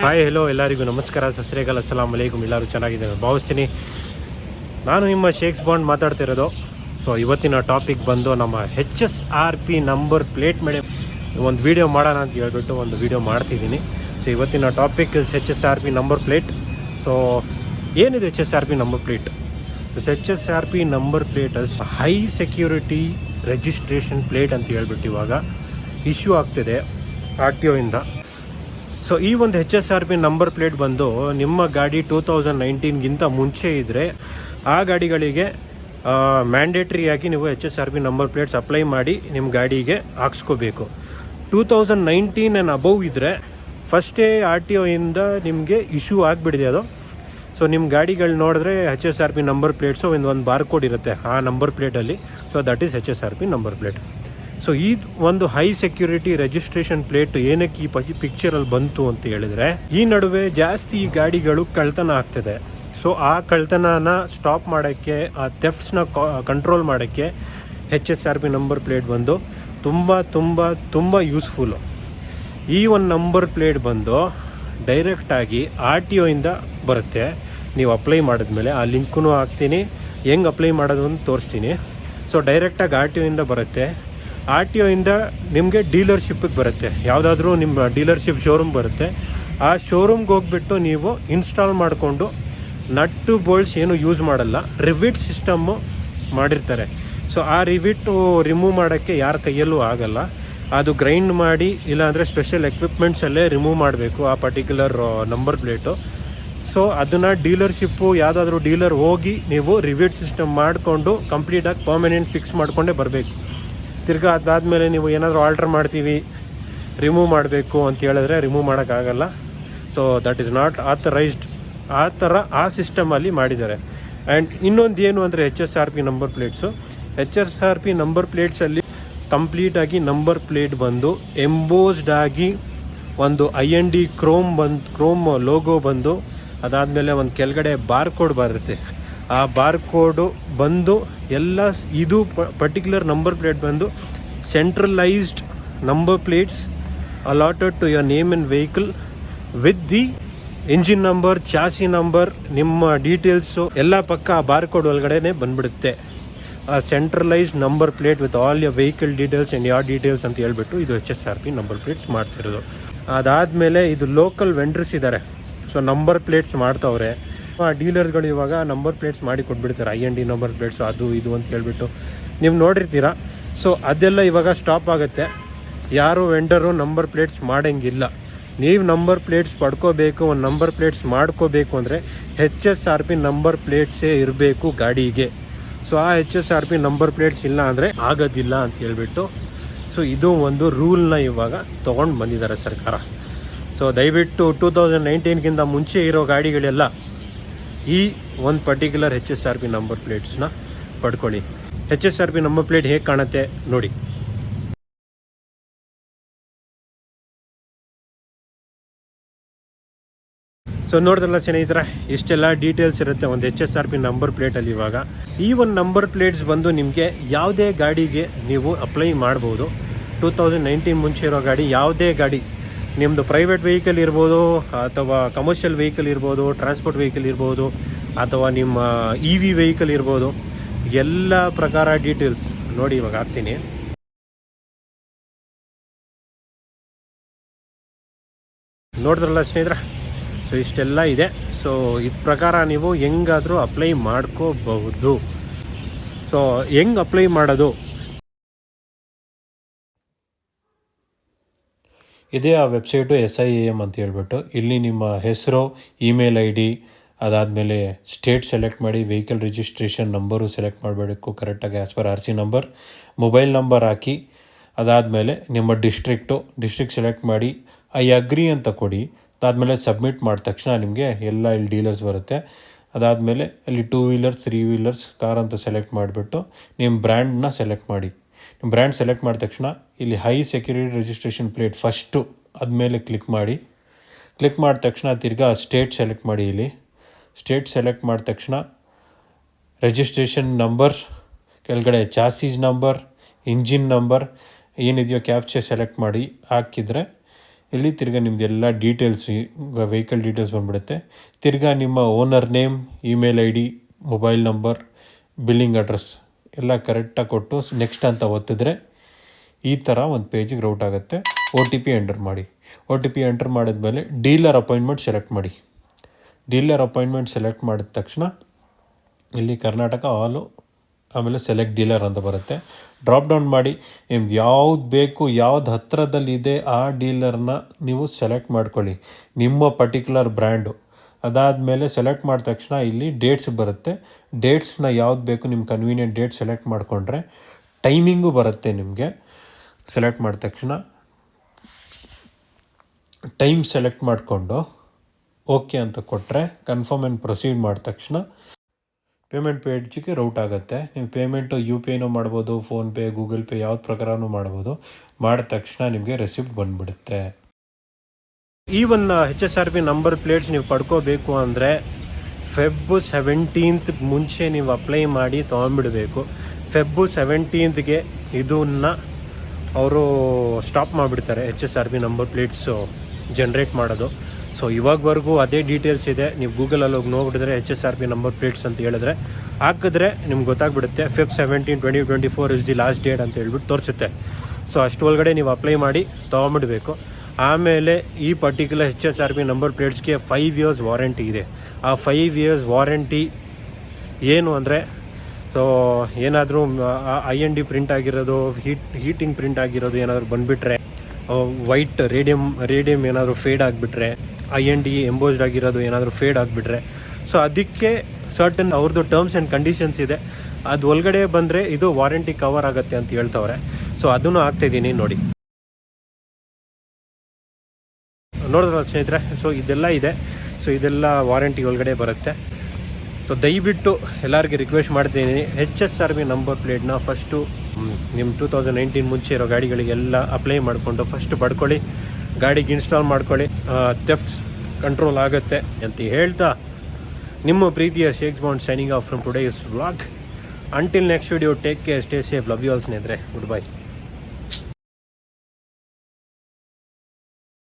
Hi hello ಎಲ್ಲರಿಗೂ ನಮಸ್ಕಾರ, ಸತ್ ಶ್ರೀ ಅಕಾಲ್, ಅಸ್ಸಲಾಮ್ ಅಲೈಕುಮ್. ಎಲ್ಲರೂ ಚೆನ್ನಾಗಿದ್ದಾರೆ ಭಾವಿಸ್ತೀನಿ. ನಾನು ನಿಮ್ಮ ಶೇಕ್ಸ್ ಬಾಂಡ್ ಮಾತಾಡ್ತಿರೋದು. ಸೊ ಇವತ್ತಿನ ಟಾಪಿಕ್ ಬಂದು ನಮ್ಮ HSRP ನಂಬರ್ ಪ್ಲೇಟ್ ಮೇಲೆ ಒಂದು ವೀಡಿಯೋ ಮಾಡೋಣ ಅಂತ ಹೇಳ್ಬಿಟ್ಟು ಒಂದು ವೀಡಿಯೋ ಮಾಡ್ತಿದ್ದೀನಿ. ಸೊ ಇವತ್ತಿನ topic HSRP number plate. So ಏನಿದೆ HSRP number plate? HSRP number plate high security registration plate ಅಂತ ಹೇಳ್ಬಿಟ್ಟು ಇವಾಗ ಇಶ್ಯೂ ಆಗ್ತಿದೆ RTO ಇಂದ. ಸೊ ಈ ಒಂದು HSRP ನಂಬರ್ ಪ್ಲೇಟ್ ಬಂದು ನಿಮ್ಮ ಗಾಡಿ 2019ಗಿಂತ ಮುಂಚೆ ಇದ್ದರೆ ಆ ಗಾಡಿಗಳಿಗೆ ಮ್ಯಾಂಡೇಟ್ರಿಯಾಗಿ ನೀವು HSRP ನಂಬರ್ ಪ್ಲೇಟ್ಸ್ ಅಪ್ಲೈ ಮಾಡಿ ನಿಮ್ಮ ಗಾಡಿಗೆ ಹಾಕ್ಸ್ಕೋಬೇಕು. 2019 ಆ್ಯಂಡ್ ಅಬೌವ್ ಇದ್ದರೆ ಫಸ್ಟೇ RTO ಇಂದ ನಿಮಗೆ ಇಶ್ಯೂ ಆಗಿಬಿಡಿದೆ ಅದು. ಸೊ ನಿಮ್ಮ ಗಾಡಿಗಳು ನೋಡಿದ್ರೆ HSRP ನಂಬರ್ ಪ್ಲೇಟ್ಸು ಒಂದು ಬಾರ್ಕೋಡ್ ಇರುತ್ತೆ ಆ ನಂಬರ್ ಪ್ಲೇಟಲ್ಲಿ. So that is HSRP number plate. So ಈ ಒಂದು ಹೈ ಸೆಕ್ಯೂರಿಟಿ ರಿಜಿಸ್ಟ್ರೇಷನ್ ಪ್ಲೇಟ್ ಏನಕ್ಕೆ ಈ ಪಿಕ್ಚರಲ್ಲಿ ಬಂತು ಅಂತ ಹೇಳಿದ್ರೆ, ಈ ನಡುವೆ ಜಾಸ್ತಿ ಈ ಗಾಡಿಗಳು ಕಳ್ತನ ಆಗ್ತಿದೆ. ಸೊ ಆ ಕಳ್ತನನ ಸ್ಟಾಪ್ ಮಾಡೋಕ್ಕೆ, ಆ ಥೆಫ್ಟ್ಸ್ನ ಕಂಟ್ರೋಲ್ ಮಾಡೋಕ್ಕೆ HSRP ನಂಬರ್ ಪ್ಲೇಟ್ ಬಂದು ತುಂಬ ತುಂಬ ತುಂಬ ಯೂಸ್ಫುಲ್ಲು. ಈ ಒಂದು ನಂಬರ್ ಪ್ಲೇಟ್ ಬಂದು ಡೈರೆಕ್ಟಾಗಿ RTO ಇಂದ ಬರುತ್ತೆ. ನೀವು ಅಪ್ಲೈ ಮಾಡಿದ್ಮೇಲೆ ಆ ಲಿಂಕೂ ಹಾಕ್ತೀನಿ, ಹೆಂಗೆ ಅಪ್ಲೈ ಮಾಡೋದು ಅಂತ ತೋರಿಸ್ತೀನಿ. ಸೊ ಡೈರೆಕ್ಟಾಗಿ RTO ಇಂದ ಬರುತ್ತೆ. RTO ಇಂದ ನಿಮಗೆ ಡೀಲರ್ಶಿಪ್ಪಿಗೆ ಬರುತ್ತೆ. ಯಾವುದಾದ್ರೂ ನಿಮ್ಮ ಡೀಲರ್ಶಿಪ್ ಶೋರೂಮ್ ಬರುತ್ತೆ. ಆ ಶೋರೂಮ್ಗೆ ಹೋಗ್ಬಿಟ್ಟು ನೀವು ಇನ್ಸ್ಟಾಲ್ ಮಾಡಿಕೊಂಡು ನಟ್ಟು ಬೋಲ್ಟ್ಸ್ ಏನು ಯೂಸ್ ಮಾಡಲ್ಲ, ರಿವಿಟ್ ಸಿಸ್ಟಮ್ಮು ಮಾಡಿರ್ತಾರೆ. ಸೊ ಆ ರಿವಿಟ್ಟು ರಿಮೂವ್ ಮಾಡೋಕ್ಕೆ ಯಾರ ಕೈಯಲ್ಲೂ ಆಗಲ್ಲ. ಅದು ಗ್ರೈಂಡ್ ಮಾಡಿ ಇಲ್ಲಾಂದರೆ ಸ್ಪೆಷಲ್ ಎಕ್ವಿಪ್ಮೆಂಟ್ಸಲ್ಲೇ ರಿಮೂವ್ ಮಾಡಬೇಕು ಆ ಪರ್ಟಿಕ್ಯುಲರ್ ನಂಬರ್ ಪ್ಲೇಟು. ಸೊ ಅದನ್ನು ಡೀಲರ್ಶಿಪ್ಪು ಯಾವುದಾದ್ರೂ ಡೀಲರ್ ಹೋಗಿ ನೀವು ರಿವಿಟ್ ಸಿಸ್ಟಮ್ ಮಾಡಿಕೊಂಡು ಕಂಪ್ಲೀಟಾಗಿ ಪರ್ಮನೆಂಟ್ ಫಿಕ್ಸ್ ಮಾಡಿಕೊಂಡೇ ಬರಬೇಕು. ತಿರ್ಗಾ ಅದಾದಮೇಲೆ ನೀವು ಏನಾದರೂ ಆಲ್ಟ್ರ್ ಮಾಡ್ತೀವಿ, ರಿಮೂವ್ ಮಾಡಬೇಕು ಅಂತ ಹೇಳಿದ್ರೆ ರಿಮೂವ್ ಮಾಡೋಕ್ಕಾಗಲ್ಲ. So that is not authorised. ಆ ಥರ ಆ ಸಿಸ್ಟಮಲ್ಲಿ ಮಾಡಿದ್ದಾರೆ. ಆ್ಯಂಡ್ ಇನ್ನೊಂದು ಏನು ಅಂದರೆ HSRP number plates. HSRP number ಪ್ಲೇಟ್ಸಲ್ಲಿ ಕಂಪ್ಲೀಟಾಗಿ ನಂಬರ್ ಪ್ಲೇಟ್ ಬಂದು ಎಂಬೋಸ್ಡ್ ಆಗಿ ಒಂದು IND ಕ್ರೋಮ್ ಲೋಗೋ ಬಂದು, ಅದಾದಮೇಲೆ ಒಂದು ಕೆಳಗಡೆ ಬಾರ್ಕೋಡ್ ಬರುತ್ತೆ. ಆ ಬಾರ್ಕೋಡು ಬಂದು ಎಲ್ಲ ಇದು ಪರ್ಟಿಕ್ಯುಲರ್ ನಂಬರ್ ಪ್ಲೇಟ್ ಬಂದು centralised number plates allotted to your name and vehicle with the engine number, chassis number, ನಿಮ್ಮ ಡೀಟೇಲ್ಸು ಎಲ್ಲ ಪಕ್ಕ ಆ ಬಾರ್ಕೋಡ್ ಒಳಗಡೆ ಬಂದುಬಿಡುತ್ತೆ. ಆ centralised number plate with all your vehicle details and your details ಅಂತ ಹೇಳ್ಬಿಟ್ಟು ಇದು HSRP ನಂಬರ್ ಪ್ಲೇಟ್ಸ್ ಮಾಡ್ತಿರೋದು. ಅದಾದಮೇಲೆ ಇದು ಲೋಕಲ್ ವೆಂಡರ್ಸ್ ಇದ್ದಾರೆ. ಸೊ ನಂಬರ್ ಪ್ಲೇಟ್ಸ್ ಮಾಡ್ತವ್ರೆ. ಆ ಡೀಲರ್ಗಳು ಇವಾಗ ನಂಬರ್ ಪ್ಲೇಟ್ಸ್ ಮಾಡಿ ಕೊಟ್ಬಿಡ್ತಾರೆ, IND ನಂಬರ್ ಪ್ಲೇಟ್ಸು ಅದು ಇದು ಅಂತ ಹೇಳ್ಬಿಟ್ಟು ನೀವು ನೋಡಿರ್ತೀರ. ಸೊ ಅದೆಲ್ಲ ಇವಾಗ ಸ್ಟಾಪ್ ಆಗುತ್ತೆ. ಯಾರು ವೆಂಡರು ನಂಬರ್ ಪ್ಲೇಟ್ಸ್ ಮಾಡೋಂಗಿಲ್ಲ. ನೀವು ನಂಬರ್ ಪ್ಲೇಟ್ಸ್ ಪಡ್ಕೋಬೇಕು, ಒಂದು ನಂಬರ್ ಪ್ಲೇಟ್ಸ್ ಮಾಡ್ಕೋಬೇಕು ಅಂದರೆ HSRP ನಂಬರ್ ಪ್ಲೇಟ್ಸೇ ಇರಬೇಕು ಗಾಡಿಗೆ. ಸೊ ಆ HSRP ನಂಬರ್ ಪ್ಲೇಟ್ಸ್ ಇಲ್ಲ ಅಂದರೆ ಆಗೋದಿಲ್ಲ ಅಂತ ಹೇಳ್ಬಿಟ್ಟು ಸೊ ಇದು ಒಂದು ರೂಲ್ನ ಇವಾಗ ತೊಗೊಂಡು ಬಂದಿದ್ದಾರೆ ಸರ್ಕಾರ. ಸೊ ದಯವಿಟ್ಟು 2019ಗಿಂತ ಮುಂಚೆ ಇರೋ ಗಾಡಿಗಳೆಲ್ಲ ಈ ಒಂದು ಪರ್ಟಿಕ್ಯುಲರ್ HSRP ನಂಬರ್ ಪ್ಲೇಟ್ಸ್ನ ಪಡ್ಕೊಳ್ಳಿ. HSRP ನಂಬರ್ ಪ್ಲೇಟ್ ಹೇಗೆ ಕಾಣುತ್ತೆ ನೋಡಿ. ಸೊ ನೋಡಿದ್ರಲ್ಲ ಸ್ನೇಹಿತರೆ, ಇಷ್ಟೆಲ್ಲ ಡೀಟೇಲ್ಸ್ ಇರುತ್ತೆ ಒಂದು HSRP ನಂಬರ್ ಪ್ಲೇಟಲ್ಲಿ. ಇವಾಗ ಈ ಒಂದು ನಂಬರ್ ಪ್ಲೇಟ್ಸ್ ಬಂದು ನಿಮಗೆ ಯಾವುದೇ ಗಾಡಿಗೆ ನೀವು ಅಪ್ಲೈ ಮಾಡ್ಬೋದು. 2019 ಮುಂಚೆ ಇರೋ ಗಾಡಿ, ಯಾವುದೇ ಗಾಡಿ, ನಿಮ್ಮದು ಪ್ರೈವೇಟ್ ವೆಹಿಕಲ್ ಇರ್ಬೋದು, ಅಥವಾ ಕಮರ್ಷಿಯಲ್ ವೆಹಿಕಲ್ ಇರ್ಬೋದು, ಟ್ರಾನ್ಸ್ಪೋರ್ಟ್ ವೆಹಿಕಲ್ ಇರ್ಬೋದು, ಅಥವಾ ನಿಮ್ಮ EV ವೆಹಿಕಲ್ ಇರ್ಬೋದು, ಎಲ್ಲ ಪ್ರಕಾರ ಡೀಟೇಲ್ಸ್ ನೋಡಿ ಇವಾಗ ಹಾಕ್ತೀನಿ. ನೋಡಿದ್ರಲ್ಲ ಸ್ನೇಹಿತರೆ, ಸೊ ಇಷ್ಟೆಲ್ಲ ಇದೆ. ಸೊ ಇದ್ರ ಪ್ರಕಾರ ನೀವು ಹೆಂಗಾದರೂ ಅಪ್ಲೈ ಮಾಡ್ಕೋಬಹುದು. ಸೊ ಹೆಂಗೆ ಅಪ್ಲೈ ಮಾಡೋದು? ಇದೇ ಆ ವೆಬ್ಸೈಟು SIAM ಅಂತ ಹೇಳ್ಬಿಟ್ಟು. ಇಲ್ಲಿ ನಿಮ್ಮ ಹೆಸರು, ಇಮೇಲ್ ID, ಅದಾದಮೇಲೆ ಸ್ಟೇಟ್ ಸೆಲೆಕ್ಟ್ ಮಾಡಿ, ವೆಹಿಕಲ್ ರಿಜಿಸ್ಟ್ರೇಷನ್ ನಂಬರು ಸೆಲೆಕ್ಟ್ ಮಾಡಬೇಕು ಕರೆಕ್ಟಾಗಿ as per RC number, mobile number ಹಾಕಿ, ಅದಾದಮೇಲೆ ನಿಮ್ಮ ಡಿಸ್ಟ್ರಿಕ್ಟ್ ಸೆಲೆಕ್ಟ್ ಮಾಡಿ, ಐ ಅಗ್ರಿ ಅಂತ ಕೊಡಿ. ಅದಾದಮೇಲೆ ಸಬ್ಮಿಟ್ ಮಾಡಿದ ತಕ್ಷಣ ನಿಮಗೆ ಎಲ್ಲ ಇಲ್ಲಿ ಡೀಲರ್ಸ್ ಬರುತ್ತೆ. ಅದಾದಮೇಲೆ ಅಲ್ಲಿ 2 ವೀಲರ್ಸ್ 3 ವೀಲರ್ಸ್ ಕಾರ್ ಅಂತ ಸೆಲೆಕ್ಟ್ ಮಾಡಿಬಿಟ್ಟು ನಿಮ್ಮ ಬ್ರ್ಯಾಂಡ್ನ ಸೆಲೆಕ್ಟ್ ಮಾಡಿ. ನಿಮ್ಮ ಬ್ರ್ಯಾಂಡ್ ಸೆಲೆಕ್ಟ್ ಮಾಡಿದ ತಕ್ಷಣ ಇಲ್ಲಿ high security registration plate first ಅದ್ಮೇಲೆ ಕ್ಲಿಕ್ ಮಾಡಿ. ಕ್ಲಿಕ್ ಮಾಡಿದ ತಕ್ಷಣ ತಿರ್ಗಾ ಸ್ಟೇಟ್ ಸೆಲೆಕ್ಟ್ ಮಾಡಿ. ಇಲ್ಲಿ ಸ್ಟೇಟ್ ಸೆಲೆಕ್ಟ್ ಮಾಡಿದ ತಕ್ಷಣ ರಿಜಿಸ್ಟ್ರೇಷನ್ ನಂಬರ್ ಕೆಳಗಡೆ ಚಾಸೀಸ್ ನಂಬರ್, ಇಂಜಿನ್ ನಂಬರ್ ಏನಿದೆಯೋ ಕ್ಯಾಪ್ಚರ್ ಸೆಲೆಕ್ಟ್ ಮಾಡಿ ಹಾಕಿದರೆ ಇಲ್ಲಿ ತಿರ್ಗಾ ನಿಮ್ಮದೆಲ್ಲ ಡೀಟೇಲ್ಸ್ ವೆಹಿಕಲ್ ಡೀಟೇಲ್ಸ್ ಬಂದುಬಿಡುತ್ತೆ. ತಿರ್ಗಾ ನಿಮ್ಮ owner name, email ID, mobile number, billing address ಎಲ್ಲ ಕರೆಕ್ಟಾಗಿ ಕೊಟ್ಟು ನೆಕ್ಸ್ಟ್ ಅಂತ ಒತ್ತಿದ್ರೆ ಈ ಥರ ಒಂದು ಪೇಜಿಗೆ ರೌಟ್ ಆಗುತ್ತೆ. OTP ಎಂಟರ್ ಮಾಡಿ. OTP ಎಂಟರ್ ಮಾಡಿದ್ಮೇಲೆ ಡೀಲರ್ ಅಪಾಯಿಂಟ್ಮೆಂಟ್ ಸೆಲೆಕ್ಟ್ ಮಾಡಿ. ಡೀಲರ್ ಅಪಾಯಿಂಟ್ಮೆಂಟ್ ಸೆಲೆಕ್ಟ್ ಮಾಡಿದ ತಕ್ಷಣ ಇಲ್ಲಿ ಕರ್ನಾಟಕ ಆಲು, ಆಮೇಲೆ ಸೆಲೆಕ್ಟ್ ಡೀಲರ್ ಅಂತ ಬರುತ್ತೆ. ಡ್ರಾಪ್ ಡೌನ್ ಮಾಡಿ ನಿಮ್ದು ಯಾವ್ದು ಬೇಕು, ಯಾವ್ದು ಹತ್ತಿರದಲ್ಲಿದೆ ಆ ಡೀಲರ್ನ ನೀವು ಸೆಲೆಕ್ಟ್ ಮಾಡ್ಕೊಳ್ಳಿ, ನಿಮ್ಮ ಪರ್ಟಿಕ್ಯುಲರ್ ಬ್ರ್ಯಾಂಡು. ಅದಾದಮೇಲೆ ಸೆಲೆಕ್ಟ್ ಮಾಡಿದ ತಕ್ಷಣ ಇಲ್ಲಿ ಡೇಟ್ಸ್ ಬರುತ್ತೆ. ಡೇಟ್ಸ್ನ ಯಾವ್ದು ಬೇಕು ನಿಮ್ಮ ಕನ್ವೀನಿಯೆಂಟ್ ಡೇಟ್ ಸೆಲೆಕ್ಟ್ ಮಾಡಿಕೊಂಡ್ರೆ ಟೈಮಿಂಗು ಬರುತ್ತೆ ನಿಮಗೆ. ಸೆಲೆಕ್ಟ್ ಮಾಡಿದ ತಕ್ಷಣ ಟೈಮ್ ಸೆಲೆಕ್ಟ್ ಮಾಡಿಕೊಂಡು ಓಕೆ ಅಂತ ಕೊಟ್ಟರೆ ಕನ್ಫರ್ಮ್ ಆ್ಯಂಡ್ ಪ್ರೊಸೀಡ್ ಮಾಡಿದ ತಕ್ಷಣ ಪೇಮೆಂಟ್ ಪೇಜ್ಗೆ ರೌಟ್ ಆಗುತ್ತೆ. ನೀವು ಪೇಮೆಂಟು UPIನೂ ಮಾಡ್ಬೋದು, ಫೋನ್ಪೇ, ಗೂಗಲ್ ಪೇ ಯಾವ್ದು ಪ್ರಕಾರನೂ ಮಾಡ್ಬೋದು. ಮಾಡಿದ ತಕ್ಷಣ ನಿಮಗೆ ರೆಸಿಪ್ಟ್ ಬಂದುಬಿಡುತ್ತೆ. ಈ ಒಂದು HSRP ನಂಬರ್ ಪ್ಲೇಟ್ಸ್ ನೀವು ಪಡ್ಕೋಬೇಕು ಅಂದರೆ Feb 17th ಮುಂಚೆ ನೀವು ಅಪ್ಲೈ ಮಾಡಿ ತೊಗೊಂಡ್ಬಿಡಬೇಕು. Feb 17th ಇದನ್ನು ಅವರು ಸ್ಟಾಪ್ ಮಾಡಿಬಿಡ್ತಾರೆ HSRP ನಂಬರ್ ಪ್ಲೇಟ್ಸು ಜನ್ರೇಟ್ ಮಾಡೋದು. ಸೊ ಇವಾಗವರೆಗೂ ಅದೇ ಡೀಟೇಲ್ಸ್ ಇದೆ. ನೀವು ಗೂಗಲಲ್ಲಿ ಹೋಗಿ ನೋಡಿದ್ರೆ HSRP ನಂಬರ್ ಪ್ಲೇಟ್ಸ್ ಅಂತ ಹೇಳಿದ್ರೆ ಹಾಕಿದ್ರೆ ನಿಮ್ಗೆ ಗೊತ್ತಾಗ್ಬಿಡುತ್ತೆ. Feb 17, 2024 is the last date ಅಂತ ಹೇಳ್ಬಿಟ್ಟು ತೋರಿಸುತ್ತೆ. ಸೊ ಅಷ್ಟು ಒಳಗಡೆ ನೀವು ಅಪ್ಲೈ ಮಾಡಿ ತೊಗೊಂಬಿಡಬೇಕು. ಆಮೇಲೆ ಈ ಪರ್ಟಿಕ್ಯುಲರ್ HSRP ನಂಬರ್ ಪ್ಲೇಟ್ಸ್ಗೆ 5 years ವಾರಂಟಿ ಇದೆ. ಆ 5 years ವಾರಂಟಿ ಏನು ಅಂದರೆ, ಸೊ ಏನಾದರೂ IND ಪ್ರಿಂಟ್ ಆಗಿರೋದು, ಹೀಟಿಂಗ್ ಪ್ರಿಂಟ್ ಆಗಿರೋದು ಏನಾದರೂ ಬಂದುಬಿಟ್ರೆ, ವೈಟ್ ರೇಡಿಯಮ್ ಏನಾದರೂ ಫೇಡ್ ಆಗಿಬಿಟ್ರೆ, IND ಎಂಬೋಸ್ಡ್ ಆಗಿರೋದು ಏನಾದರೂ ಫೇಡ್ ಆಗಿಬಿಟ್ರೆ, ಸೊ ಅದಕ್ಕೆ ಸರ್ಟನ್ ಅವ್ರದ್ದು ಟರ್ಮ್ಸ್ ಆ್ಯಂಡ್ ಕಂಡೀಷನ್ಸ್ ಇದೆ. ಅದು ಒಳಗಡೆ ಬಂದರೆ ಇದು ವಾರಂಟಿ ಕವರ್ ಆಗುತ್ತೆ ಅಂತ ಹೇಳ್ತವ್ರೆ. ಸೊ ಅದನ್ನು ಹಾಕ್ತಾಯಿದ್ದೀನಿ ನೋಡಿ. ನೋಡಿದ್ರಲ್ಲ ಸ್ನೇಹಿತರೆ, ಸೊ ಇದೆಲ್ಲ ಇದೆ. ಸೊ ಇದೆಲ್ಲ ವಾರಂಟಿ ಒಳಗಡೆ ಬರುತ್ತೆ. ಸೊ ದಯವಿಟ್ಟು ಎಲ್ಲರಿಗೆ ರಿಕ್ವೆಸ್ಟ್ ಮಾಡ್ತೀನಿ, HSRP ನಂಬರ್ ಪ್ಲೇಟ್ನ ಫಸ್ಟು ನಿಮ್ಮ 2019 ಮುಂಚೆ ಇರೋ ಗಾಡಿಗಳಿಗೆಲ್ಲ ಅಪ್ಲೈ ಮಾಡಿಕೊಂಡು ಫಸ್ಟ್ ಪಡ್ಕೊಳ್ಳಿ, ಗಾಡಿಗೆ ಇನ್ಸ್ಟಾಲ್ ಮಾಡ್ಕೊಳ್ಳಿ. ಥೆಫ್ಟ್ಸ್ ಕಂಟ್ರೋಲ್ ಆಗುತ್ತೆ ಅಂತ ಹೇಳ್ತಾ ನಿಮ್ಮ ಪ್ರೀತಿಯ Shakes Bond signing off from today's vlog. Until next video, take care, stay safe, love you all ಸ್ನೇಹಿತರೆ, ಗುಡ್ ಬೈ.